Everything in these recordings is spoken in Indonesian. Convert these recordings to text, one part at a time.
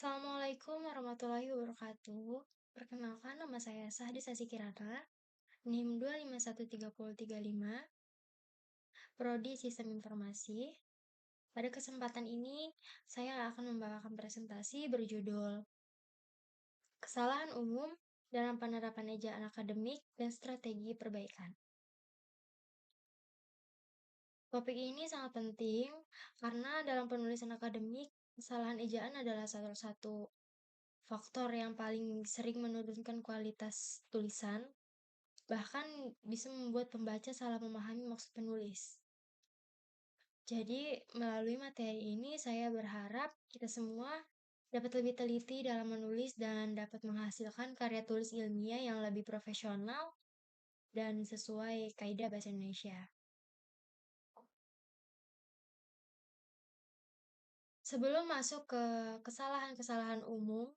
Assalamualaikum warahmatullahi wabarakatuh. Perkenalkan, nama saya Sahdi Sasi Kirana, NIM 2513035, Prodi Sistem Informasi. Pada kesempatan ini, saya akan membawakan presentasi berjudul Kesalahan Umum dalam Penerapan Ejaan Akademik dan Strategi Perbaikan. Topik ini sangat penting karena dalam penulisan akademik, kesalahan ejaan adalah salah satu faktor yang paling sering menurunkan kualitas tulisan, bahkan bisa membuat pembaca salah memahami maksud penulis. Jadi, melalui materi ini saya berharap kita semua dapat lebih teliti dalam menulis dan dapat menghasilkan karya tulis ilmiah yang lebih profesional dan sesuai kaidah bahasa Indonesia. Sebelum masuk ke kesalahan-kesalahan umum,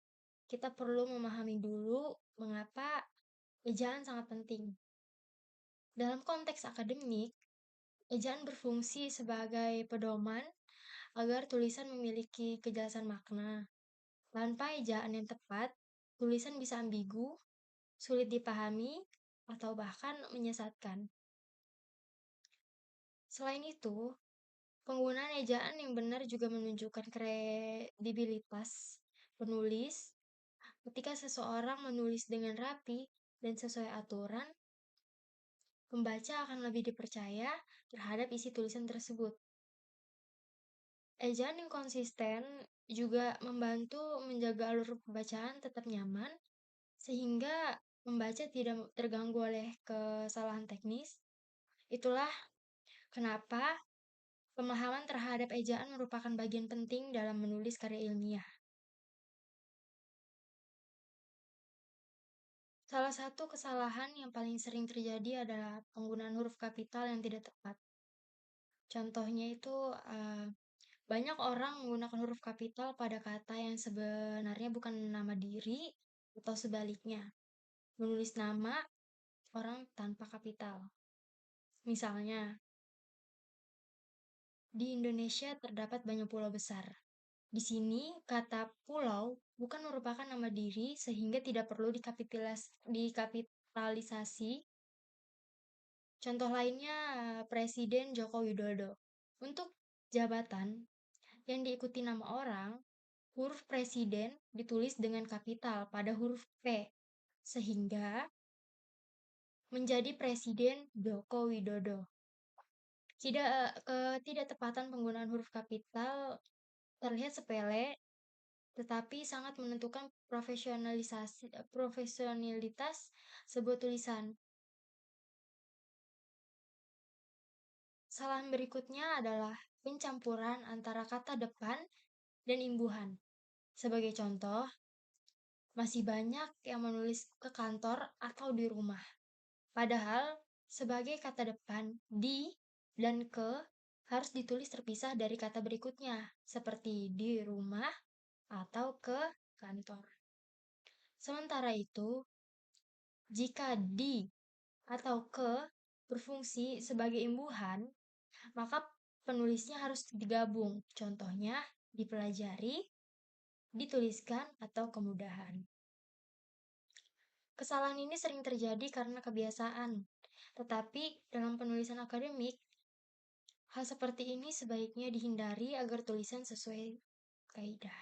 kita perlu memahami dulu mengapa ejaan sangat penting. Dalam konteks akademik, ejaan berfungsi sebagai pedoman agar tulisan memiliki kejelasan makna. Tanpa ejaan yang tepat, tulisan bisa ambigu, sulit dipahami, atau bahkan menyesatkan. Selain itu, penggunaan ejaan yang benar juga menunjukkan kredibilitas penulis. Ketika seseorang menulis dengan rapi dan sesuai aturan, pembaca akan lebih dipercaya terhadap isi tulisan tersebut. Ejaan yang konsisten juga membantu menjaga alur pembacaan tetap nyaman, sehingga pembaca tidak terganggu oleh kesalahan teknis. Itulah kenapa pemahaman terhadap ejaan merupakan bagian penting dalam menulis karya ilmiah. Salah satu kesalahan yang paling sering terjadi adalah penggunaan huruf kapital yang tidak tepat. Contohnya itu banyak orang menggunakan huruf kapital pada kata yang sebenarnya bukan nama diri atau sebaliknya. Menulis nama orang tanpa kapital. Misalnya, di Indonesia terdapat banyak pulau besar. Di sini, kata pulau bukan merupakan nama diri sehingga tidak perlu dikapitalisasi. Contoh lainnya, Presiden Joko Widodo. Untuk jabatan yang diikuti nama orang, huruf presiden ditulis dengan kapital pada huruf P, sehingga menjadi Presiden Joko Widodo. Ketidaktepatan penggunaan huruf kapital terlihat sepele, tetapi sangat menentukan profesionalitas sebuah tulisan. Kesalahan berikutnya adalah pencampuran antara kata depan dan imbuhan. Sebagai contoh, masih banyak yang menulis ke kantor atau di rumah. Padahal, sebagai kata depan, di dan ke harus ditulis terpisah dari kata berikutnya, seperti di rumah atau ke kantor. Sementara itu, jika di atau ke berfungsi sebagai imbuhan, maka penulisnya harus digabung. Contohnya, dipelajari, dituliskan, atau kemudahan. Kesalahan ini sering terjadi karena kebiasaan, tetapi dalam penulisan akademik, hal seperti ini sebaiknya dihindari agar tulisan sesuai kaidah.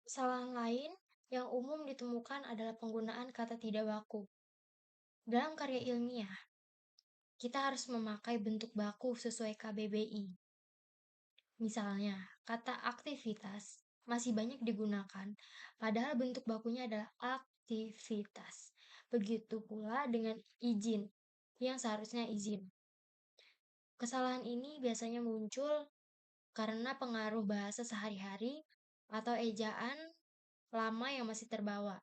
Kesalahan lain yang umum ditemukan adalah penggunaan kata tidak baku. Dalam karya ilmiah, kita harus memakai bentuk baku sesuai KBBI. Misalnya, kata aktivitas masih banyak digunakan, padahal bentuk bakunya adalah aktivitas. Begitu pula dengan izin, yang seharusnya izin. Kesalahan ini biasanya muncul karena pengaruh bahasa sehari-hari atau ejaan lama yang masih terbawa.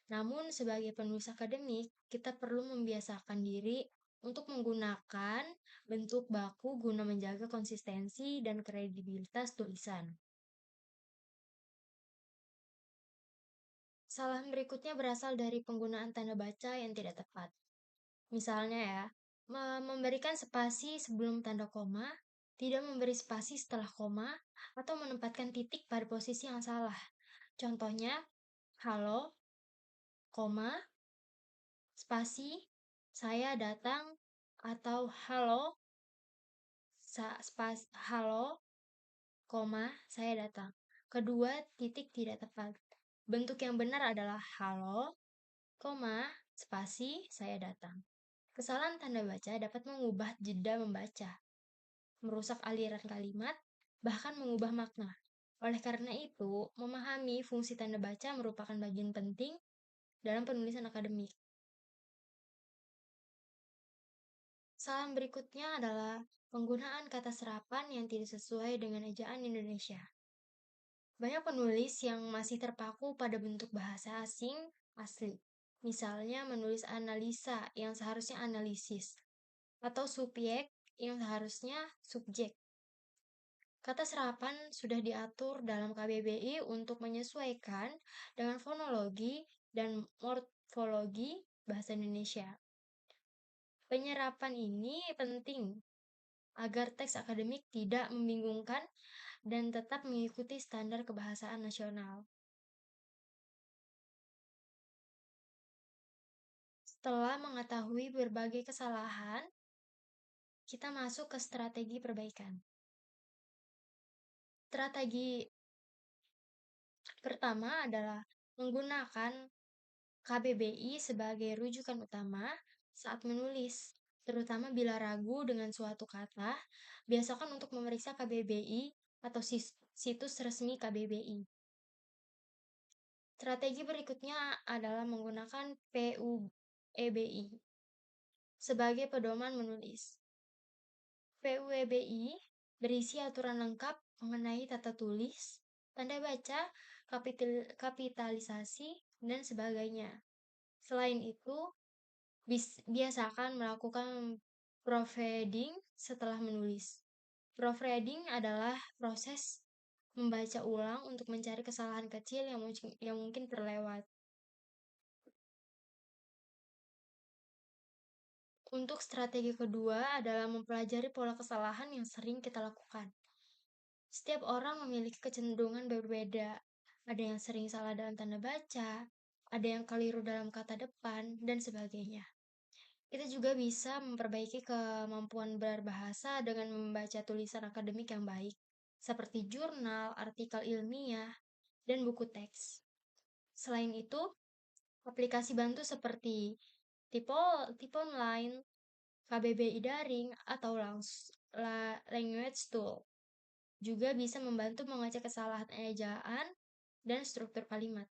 Namun, sebagai penulis akademik, kita perlu membiasakan diri untuk menggunakan bentuk baku guna menjaga konsistensi dan kredibilitas tulisan. Kesalahan berikutnya berasal dari penggunaan tanda baca yang tidak tepat. Misalnya ya, memberikan spasi sebelum tanda koma tidak memberi spasi setelah koma, atau menempatkan titik pada posisi yang salah. Contohnya, halo, koma, spasi, saya datang, atau halo, koma, saya datang. Kedua titik tidak tepat. Bentuk yang benar adalah halo, koma, spasi, saya datang. Kesalahan tanda baca dapat mengubah jeda membaca, merusak aliran kalimat, bahkan mengubah makna. Oleh karena itu, memahami fungsi tanda baca merupakan bagian penting dalam penulisan akademik. Kesalahan berikutnya adalah penggunaan kata serapan yang tidak sesuai dengan ejaan Indonesia. Banyak penulis yang masih terpaku pada bentuk bahasa asing asli. Misalnya menulis analisa yang seharusnya analisis, atau subjek yang seharusnya subjek. Kata serapan sudah diatur dalam KBBI untuk menyesuaikan dengan fonologi dan morfologi bahasa Indonesia. Penyerapan ini penting agar teks akademik tidak membingungkan dan tetap mengikuti standar kebahasaan nasional. Setelah mengetahui berbagai kesalahan, kita masuk ke strategi perbaikan. Strategi pertama adalah menggunakan KBBI sebagai rujukan utama saat menulis, terutama bila ragu dengan suatu kata. Biasakan untuk memeriksa KBBI atau situs resmi KBBI. Strategi berikutnya adalah menggunakan PUEBI sebagai pedoman menulis. PUEBI berisi aturan lengkap mengenai tata tulis, tanda baca, kapitalisasi, dan sebagainya. Selain itu, biasakan melakukan proofreading setelah menulis. Proofreading adalah proses membaca ulang untuk mencari kesalahan kecil yang mungkin terlewat. Untuk strategi kedua adalah mempelajari pola kesalahan yang sering kita lakukan. Setiap orang memiliki kecenderungan berbeda. Ada yang sering salah dalam tanda baca, ada yang keliru dalam kata depan, dan sebagainya. Kita juga bisa memperbaiki kemampuan berbahasa dengan membaca tulisan akademik yang baik, seperti jurnal, artikel ilmiah, dan buku teks. Selain itu, aplikasi bantu seperti Tip Online, KBBI Daring, atau Language Tool juga bisa membantu mengecek kesalahan ejaan dan struktur kalimat.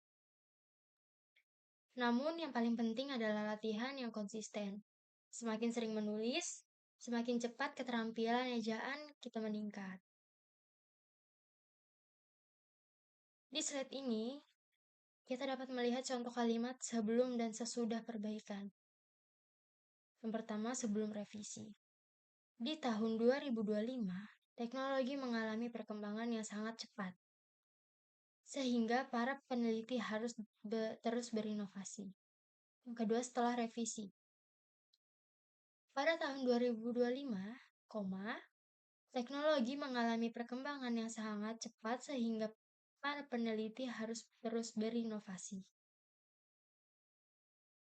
Namun yang paling penting adalah latihan yang konsisten. Semakin sering menulis, semakin cepat keterampilan ejaan kita meningkat. Di slide ini, kita dapat melihat contoh kalimat sebelum dan sesudah perbaikan. Yang pertama, sebelum revisi. Di tahun 2025, teknologi mengalami perkembangan yang sangat cepat, sehingga para peneliti harus terus berinovasi. Yang kedua, setelah revisi. Pada tahun 2025, teknologi mengalami perkembangan yang sangat cepat sehingga para peneliti harus terus berinovasi.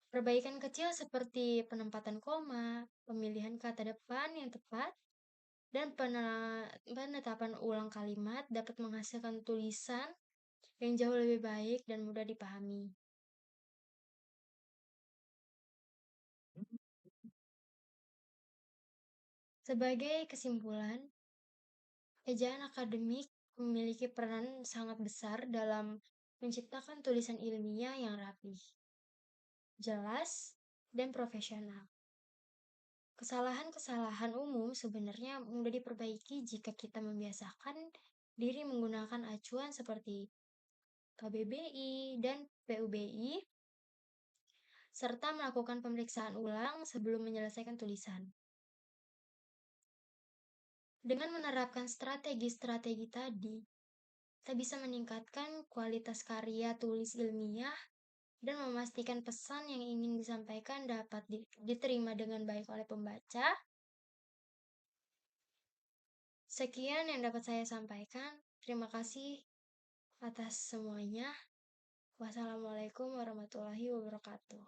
Perbaikan kecil seperti penempatan koma, pemilihan kata depan yang tepat, dan penetapan ulang kalimat dapat menghasilkan tulisan yang jauh lebih baik dan mudah dipahami. Sebagai kesimpulan, ejaan akademik memiliki peran sangat besar dalam menciptakan tulisan ilmiah yang rapih, jelas, dan profesional. Kesalahan-kesalahan umum sebenarnya mudah diperbaiki jika kita membiasakan diri menggunakan acuan seperti KBBI dan PUBI, serta melakukan pemeriksaan ulang sebelum menyelesaikan tulisan. Dengan menerapkan strategi-strategi tadi, kita bisa meningkatkan kualitas karya tulis ilmiah dan memastikan pesan yang ingin disampaikan dapat diterima dengan baik oleh pembaca Sekian yang dapat saya sampaikan. Terima kasih atas semuanya. Wassalamualaikum warahmatullahi wabarakatuh.